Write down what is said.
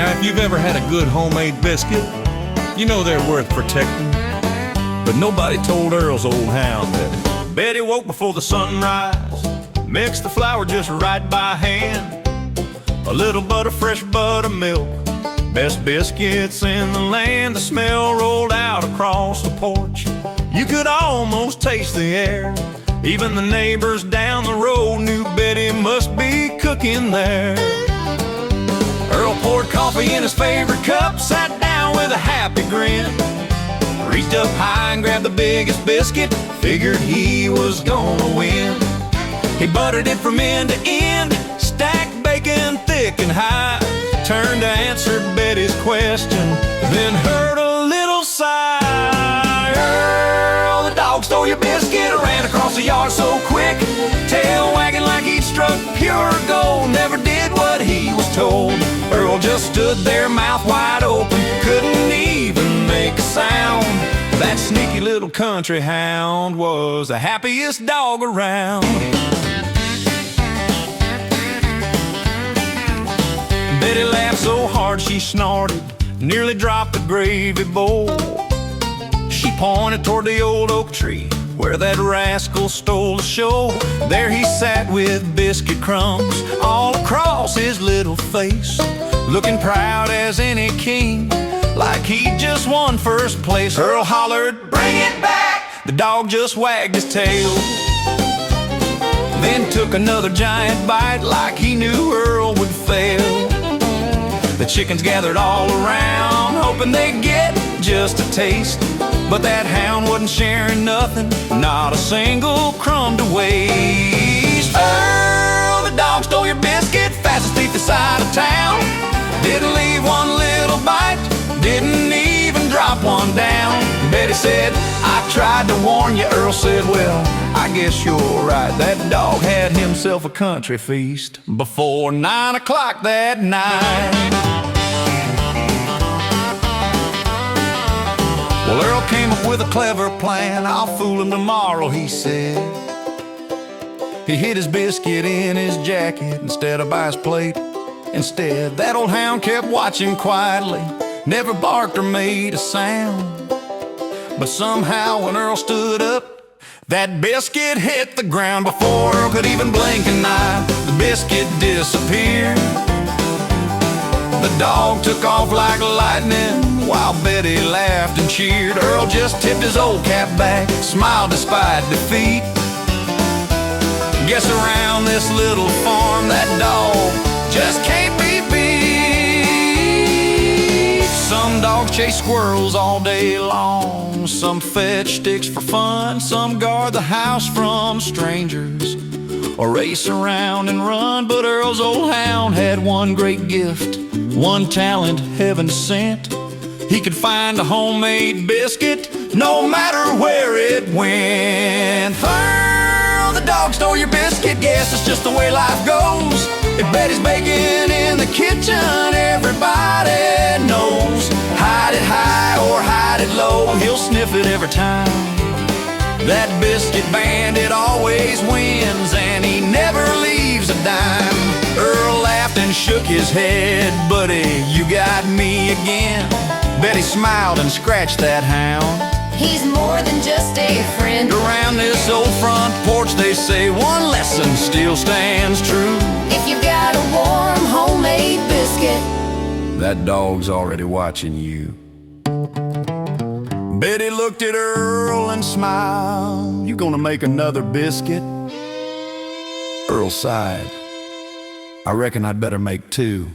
Now, if you've ever had a good homemade biscuit, you know they're worth protecting. But nobody told Earl's old hound that Betty woke before the sunrise, mixed the flour just right by hand, a little butter, fresh buttermilk, best biscuits in the land. The smell rolled out across the porch. You could almost taste the air. Even the neighbors down the road knew Betty must be cooking there. Earl poured coffee in his favorite cup, sat down with a happy grin, reached up high and grabbed the biggest biscuit, figured he was gonna win. He buttered it from end to end, stacked bacon thick and high, turned to answer Betty's question, then heard a little sigh. Earl, the dog stole your biscuit, ran across the yard so quick, tail wagging like he'd struck pure gold, never did what he was told. Earl just stood there, mouth wide open, couldn't even make a sound. That sneaky little country hound was the happiest dog around. Betty laughed so hard she snorted, nearly dropped the gravy bowl. She pointed toward the old oak tree where that rascal stole the show. There he sat with biscuit crumbs all across his little face, looking proud as any king, like he just won first place. Earl hollered, "Bring it back!" The dog just wagged his tail, then took another giant bite like he knew Earl would fail. The chickens gathered all around, hoping they'd get just a taste, but that hound wasn't sharing nothing, not a single crumb to waste. Earl, the dog stole your biscuit, fastest thief this side of town. Didn't leave one little bite, didn't even drop one down. Betty said, "I tried to warn you." Earl said, "Well, I guess you're right." That dog had himself a country feast before 9 o'clock that night. Well, Earl came up with a clever plan. "I'll fool him tomorrow," he said. He hid his biscuit in his jacket instead of by his plate. Instead, that old hound kept watching quietly, never barked or made a sound. But somehow when Earl stood up, that biscuit hit the ground. Before Earl could even blink an eye, the biscuit disappeared. The dog took off like lightning while Betty laughed and cheered. Earl just tipped his old cap back, smiled despite defeat. Guess around this little farm, that dog just can't be beat. Some dogs chase squirrels all day long, some fetch sticks for fun, some guard the house from strangers or race around and run. But Earl's old hound had one great gift, one talent heaven sent. He could find a homemade biscuit no matter where it went. Earl, the dog stole your biscuit, guess it's just the way life goes. If Betty's baking in the kitchen, everybody knows. Hide it high or hide it low, he'll sniff it every time. That biscuit bandit always wins, and he never leaves a dime. Earl laughed and shook his head, "Buddy, you got me again." Betty smiled and scratched that hound. He's more than just a friend. Around this old front porch they say one lesson still stands true: if you've got a warm homemade biscuit, that dog's already watching you. Betty looked at Earl and smiled. "You gonna make another biscuit?" Earl sighed. "I reckon I'd better make two."